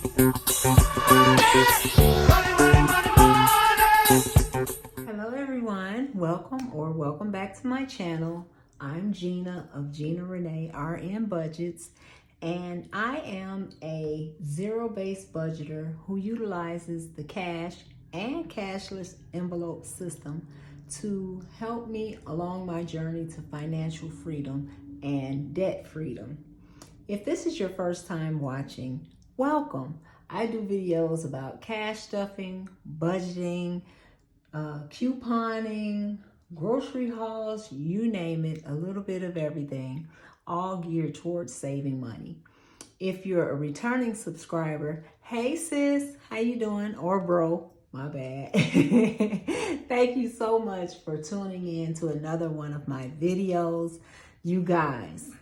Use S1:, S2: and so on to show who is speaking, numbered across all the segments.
S1: Hello everyone, welcome back to my channel. I'm Gina of Gina Renee RN Budgets, and I am a zero-based budgeter who utilizes the cash and cashless envelope system to help me along my journey to financial freedom and debt freedom. If this is your first time watching, welcome. I do videos about cash stuffing, budgeting, couponing, grocery hauls, you name it, a little bit of everything, all geared towards saving money. If you're a returning subscriber, hey sis, how you doing? Or bro, my bad. Thank you so much for tuning in to another one of my videos. You guys,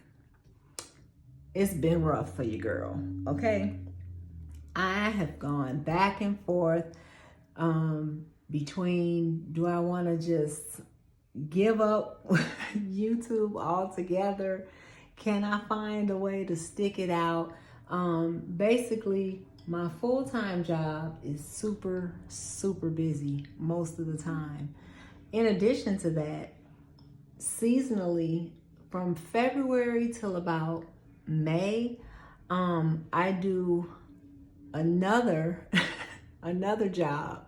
S1: it's been rough for you, girl, okay? I have gone back and forth between, do I want to just give up YouTube altogether? Can I find a way to stick it out? Basically, my full-time job is super busy most of the time. In addition to that, seasonally, from February till about May, I do another job,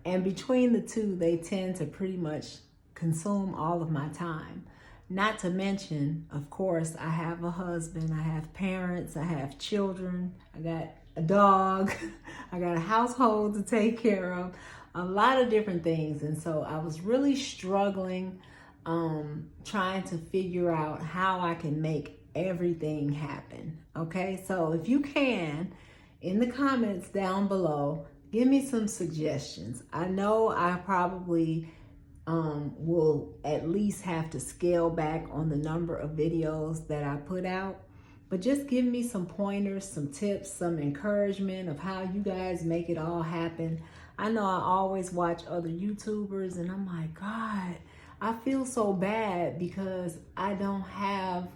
S1: and between the two they tend to pretty much consume all of my time. Not to mention, of course, I have a husband, I have parents, I have children, I got a dog, I got a household to take care of, a lot of different things. And so I was really struggling trying to figure out how I can make everything happen. Okay, so if you can, in the comments down below, give me some suggestions. I know I probably will at least have to scale back on the number of videos that I put out, but just give me some pointers, some tips, some encouragement of how you guys make it all happen. I know I always watch other YouTubers and I'm like, God, I feel so bad because I don't have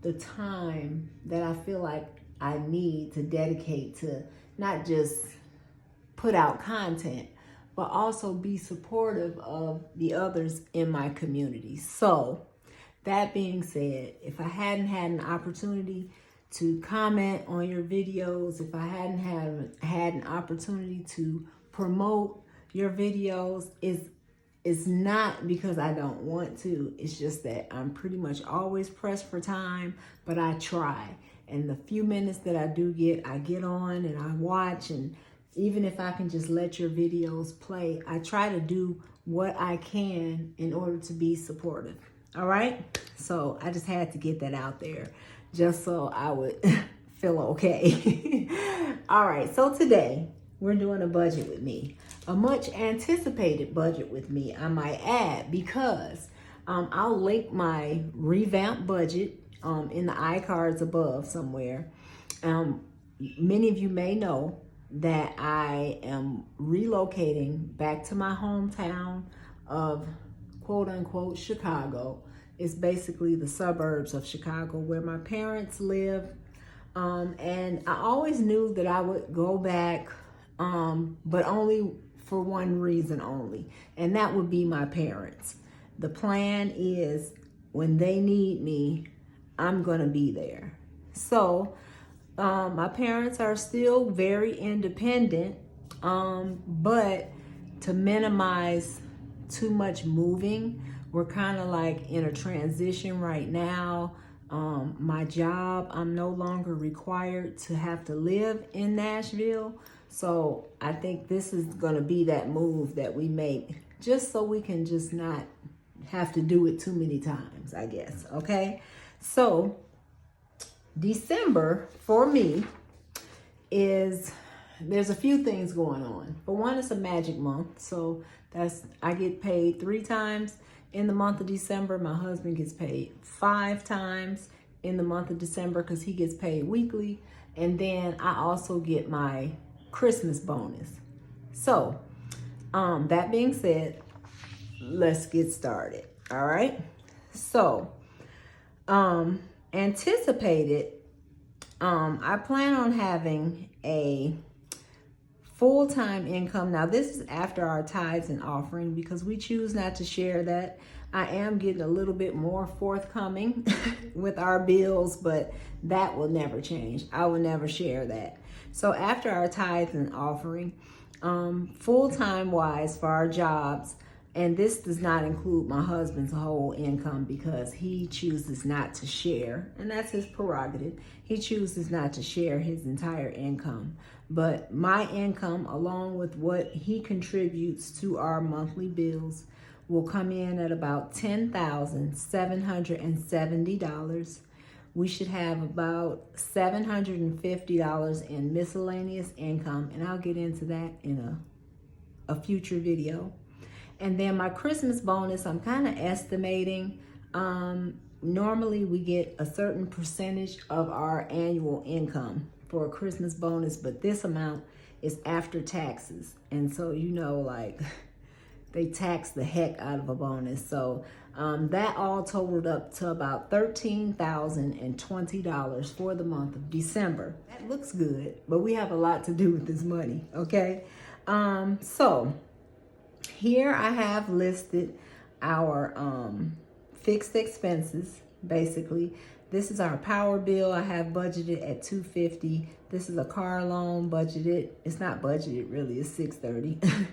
S1: the time that I feel like I need to dedicate to not just put out content, but also be supportive of the others in my community. So that being said, if I hadn't had an opportunity to comment on your videos, if I hadn't had an opportunity to promote your videos, it's not because I don't want to. It's just that I'm pretty much always pressed for time, but I try. And the few minutes that I do get, I get on and I watch. And even if I can just let your videos play, I try to do what I can in order to be supportive. All right? So I just had to get that out there just so I would feel okay. All right, so today we're doing a budget with me. A much anticipated budget with me, I might add, because I'll link my revamped budget in the iCards above somewhere. Many of you may know that I am relocating back to my hometown of quote unquote Chicago. It's basically the suburbs of Chicago where my parents live. And I always knew that I would go back, but only for one reason only, and that would be my parents. The plan is when they need me, I'm gonna be there. So my parents are still very independent, but to minimize too much moving, we're kind of like in a transition right now. My job, I'm no longer required to have to live in Nashville. So I think this is gonna be that move that we make just so we can just not have to do it too many times, I guess, okay? So December for me there's a few things going on. For one, it's a magic month. So I get paid 3 times in the month of December. My husband gets paid 5 times in the month of December because he gets paid weekly. And then I also get my Christmas bonus. So that being said, let's get started. All right. So anticipated, I plan on having a full-time income. Now this is after our tithes and offering because we choose not to share that. I am getting a little bit more forthcoming with our bills, but that will never change. I will never share that. So after our tithes and offering, full-time wise for our jobs, and this does not include my husband's whole income because he chooses not to share, and that's his prerogative. He chooses not to share his entire income. But my income, along with what he contributes to our monthly bills, will come in at about $10,770. We should have about $750 in miscellaneous income, and I'll get into that in a future video. And then my Christmas bonus, I'm kind of estimating. Normally we get a certain percentage of our annual income for a Christmas bonus, but this amount is after taxes. And so, you know, like they tax the heck out of a bonus. So that all totaled up to about $13,020 for the month of December. That looks good, but we have a lot to do with this money, okay? So here I have listed our fixed expenses, basically. This is our power bill. I have budgeted at $250. This is a car loan budgeted. It's not budgeted really, it's $630.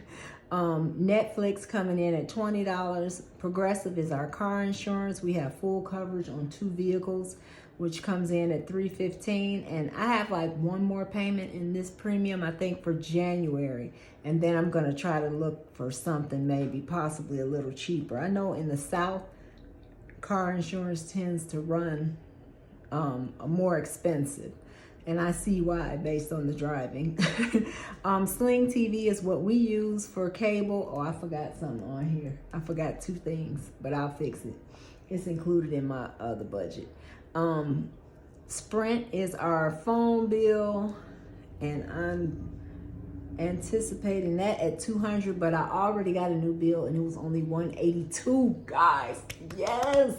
S1: Netflix coming in at $20. Progressive is our car insurance. We have full coverage on 2 vehicles, which comes in at $315. And I have like one more payment in this premium, I think for January. And then I'm gonna try to look for something maybe possibly a little cheaper. I know in the South, car insurance tends to run more expensive. And I see why based on the driving. Sling TV is what we use for cable. Oh, I forgot something on here. I forgot 2 things, but I'll fix it. It's included in my other budget. Sprint is our phone bill, and I'm anticipating that at $200, but I already got a new bill and it was only $182, guys. Yes.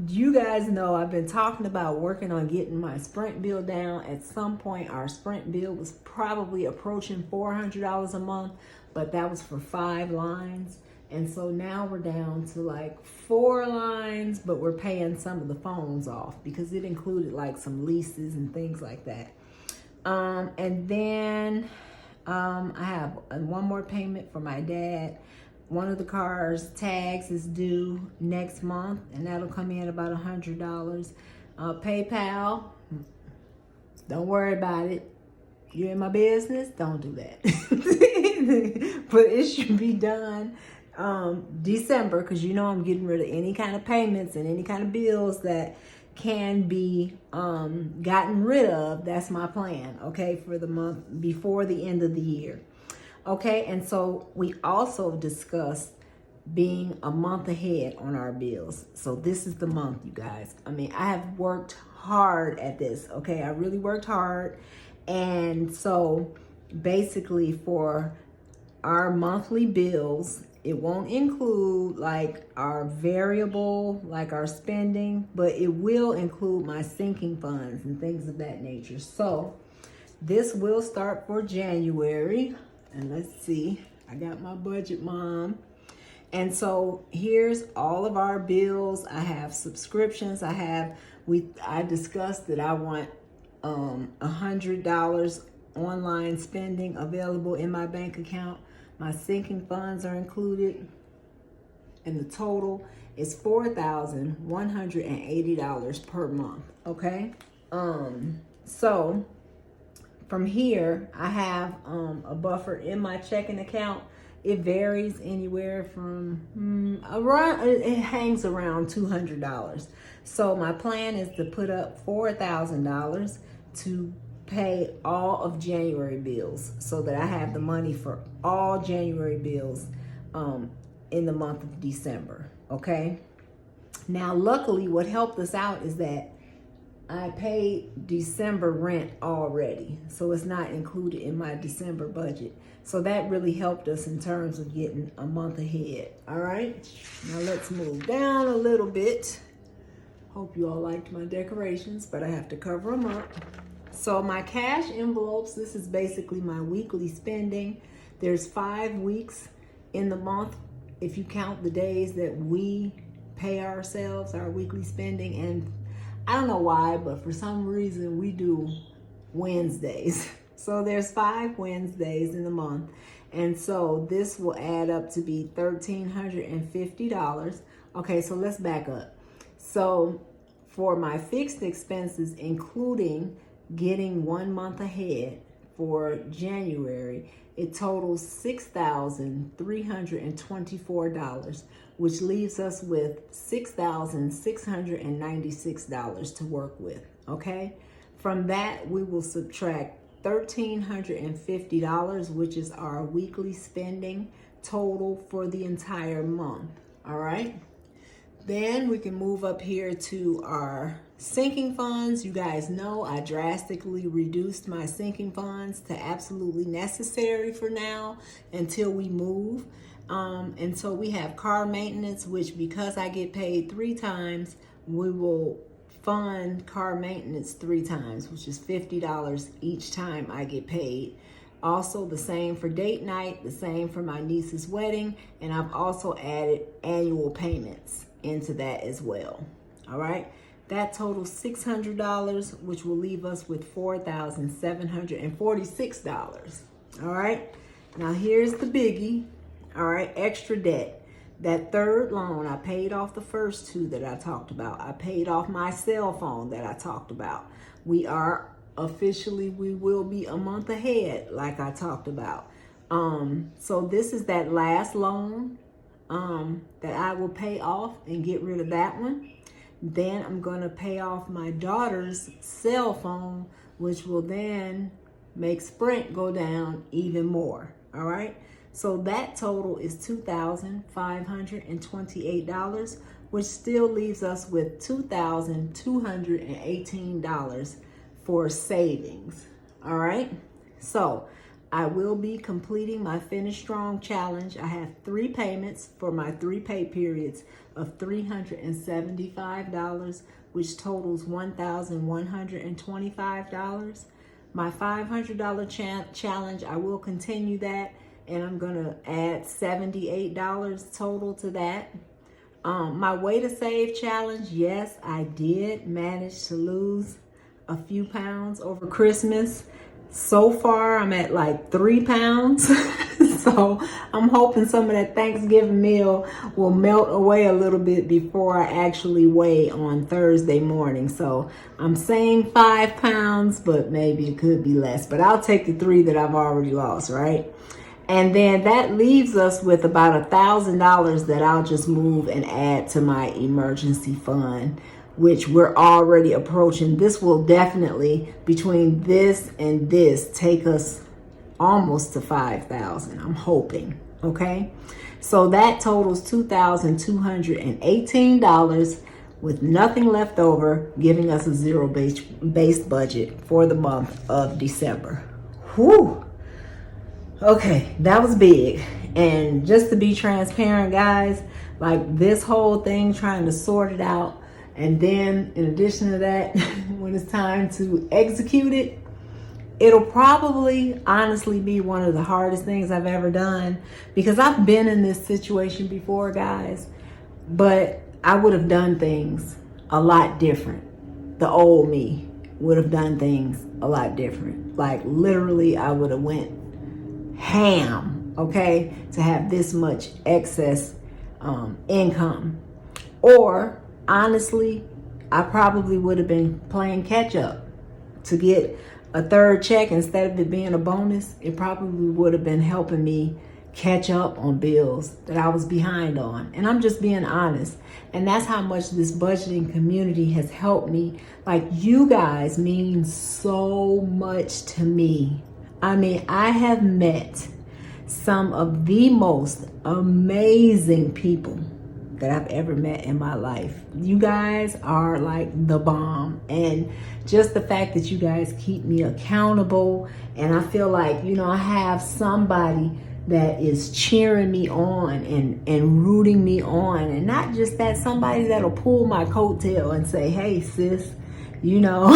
S1: You guys know I've been talking about working on getting my Sprint bill down. At some point, our Sprint bill was probably approaching $400 a month, but that was for 5 lines. And so now we're down to like 4 lines, but we're paying some of the phones off because it included like some leases and things like that. And then I have one more payment for my dad. One of the car's tags is due next month, and that'll come in about $100. PayPal, don't worry about it. You're in my business, don't do that. But it should be done December, because you know I'm getting rid of any kind of payments and any kind of bills that can be gotten rid of. That's my plan, okay, for the month before the end of the year. Okay, and so we also discussed being a month ahead on our bills. So this is the month, you guys. I mean, I have worked hard at this, okay? I really worked hard. And so basically for our monthly bills, it won't include like our variable, like our spending, but it will include my sinking funds and things of that nature. So this will start for January. And let's see, I got my budget, Mom. And so here's all of our bills. I have subscriptions. I discussed that I want $100 online spending available in my bank account. My sinking funds are included, and the total is $4,180 per month, okay? So from here, I have a buffer in my checking account. It varies anywhere from it hangs around $200. So my plan is to put up $4,000 to pay all of January bills, so that I have the money for all January bills in the month of December, okay? Now, luckily, what helped us out is that I paid December rent already, so it's not included in my December budget. So that really helped us in terms of getting a month ahead, all right? Now let's move down a little bit. Hope you all liked my decorations, but I have to cover them up. So my cash envelopes, this is basically my weekly spending. There's 5 weeks in the month if you count the days that we pay ourselves our weekly spending. And I don't know why, but for some reason we do Wednesdays. So there's 5 Wednesdays in the month. And so this will add up to be $1,350. Okay, so let's back up. So for my fixed expenses, including getting 1 month ahead for January, it totals $6,324, which leaves us with $6,696 to work with, okay? From that, we will subtract $1,350, which is our weekly spending total for the entire month, all right? Then we can move up here to our sinking funds. You guys know I drastically reduced my sinking funds to absolutely necessary for now until we move. And so we have car maintenance, which because I get paid 3 times, we will fund car maintenance 3 times, which is $50 each time I get paid. Also the same for date night, the same for my niece's wedding, and I've also added annual payments into that as well. All right, that totals $600, which will leave us with $4,746. All right, now here's the biggie. All right, extra debt. That third loan, I paid off the first 2 that I talked about. I paid off my cell phone that I talked about. We are officially, we will be a month ahead, like I talked about. So this is that last loan that I will pay off and get rid of that one. Then I'm going to pay off my daughter's cell phone, which will then make Sprint go down even more. All right. So that total is $2,528, which still leaves us with $2,218 for savings. All right. So I will be completing my Finish Strong challenge. I have 3 payments for my 3 pay periods of $375, which totals $1,125. My $500 challenge, I will continue that, and I'm gonna add $78 total to that. My Way to Save challenge, yes, I did manage to lose a few pounds over Christmas. So far, I'm at like 3 pounds. So I'm hoping some of that Thanksgiving meal will melt away a little bit before I actually weigh on Thursday morning. So I'm saying 5 pounds, but maybe it could be less. But I'll take the 3 that I've already lost, right? And then that leaves us with about $1,000 that I'll just move and add to my emergency fund, which we're already approaching. This will definitely, between this and this, take us almost to 5,000, I'm hoping, okay? So that totals $2,218 with nothing left over, giving us a zero-based budget for the month of December. Whew. Okay, that was big. And just to be transparent, guys, like this whole thing, trying to sort it out, and then in addition to that, when it's time to execute it, it'll probably honestly be one of the hardest things I've ever done, because I've been in this situation before, guys, but I would have done things a lot different. The old me would have done things a lot different. Like literally, I would have went ham, okay, to have this much excess income. Or honestly, I probably would have been playing catch up to get a 3rd check instead of it being a bonus. It probably would have been helping me catch up on bills that I was behind on. And I'm just being honest. And that's how much this budgeting community has helped me. Like, you guys mean so much to me. I mean, I have met some of the most amazing people that I've ever met in my life. You guys are like the bomb. And just the fact that you guys keep me accountable, and I feel like, you know, I have somebody that is cheering me on and rooting me on. And not just that, somebody that'll pull my coattail and say, hey sis, you know,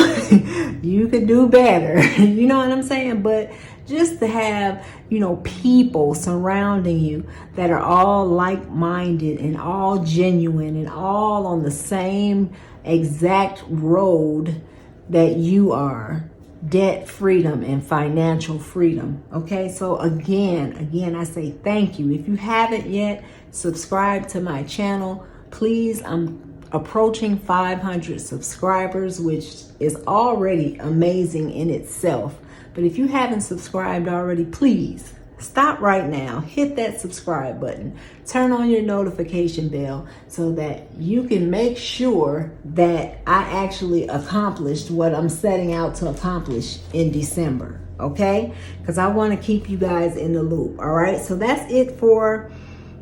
S1: you could do better. You know what I'm saying? But just to have, you know, people surrounding you that are all like-minded and all genuine and all on the same exact road that you are, debt freedom and financial freedom. Okay, so again, I say thank you. If you haven't yet, subscribe to my channel. Please, I'm approaching 500 subscribers, which is already amazing in itself. But if you haven't subscribed already, please stop right now, hit that subscribe button, turn on your notification bell so that you can make sure that I actually accomplished what I'm setting out to accomplish in December, okay? Because I want to keep you guys in the loop, all right? So that's it for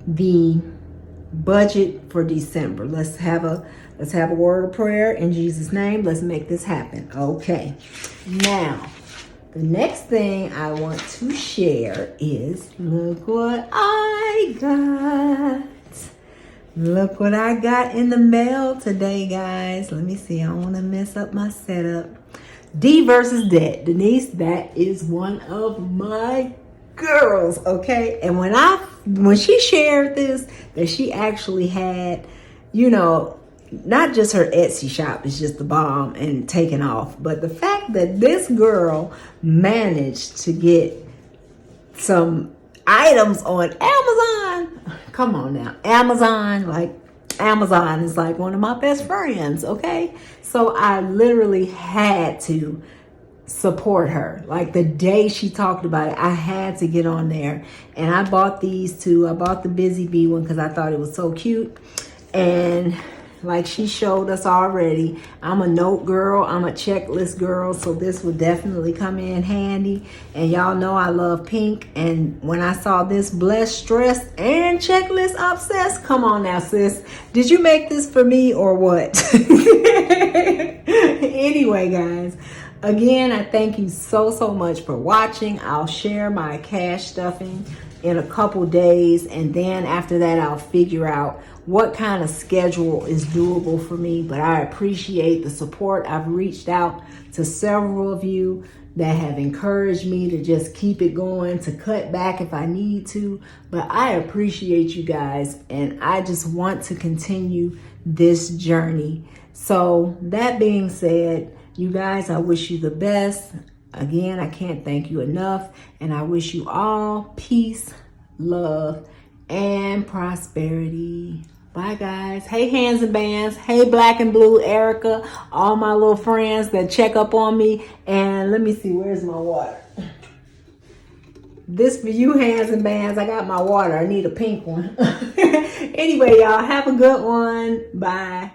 S1: the budget for December. Let's have a word of prayer in Jesus' name. Let's make this happen. Okay. Now, the next thing I want to share is, look what I got. Look what I got in the mail today, guys. Let me see. I don't want to mess up my setup. DvsDebt. Denise, that is one of my girls, okay? And when she shared this, that she actually had, you know, not just her Etsy shop is just the bomb and taking off, but the fact that this girl managed to get some items on Amazon. Come on now, Amazon is like one of my best friends, okay? So I literally had to support her. Like the day she talked about it, I had to get on there, and I bought these two. I bought the Busy Bee one because I thought it was so cute, and like she showed us already, I'm a note girl, I'm a checklist girl, so this would definitely come in handy. And y'all know I love pink, and when I saw this blessed, stressed, and checklist obsessed, come on now, sis, did you make this for me or what? Anyway, guys, again, I thank you so much for watching. I'll share my cash stuffing in a couple days, and then after that I'll figure out what kind of schedule is doable for me. But I appreciate the support. I've reached out to several of you that have encouraged me to just keep it going, to cut back if I need to. But I appreciate you guys, and I just want to continue this journey. So that being said, you guys, I wish you the best. Again, I can't thank you enough, and I wish you all peace, love, and prosperity. Bye, guys. Hey, Hands and Bands. Hey, Black and Blue, Erica, all my little friends that check up on me. And let me see, where's my water? This for you, Hands and Bands. I got my water. I need a pink one. Anyway, y'all, have a good one. Bye.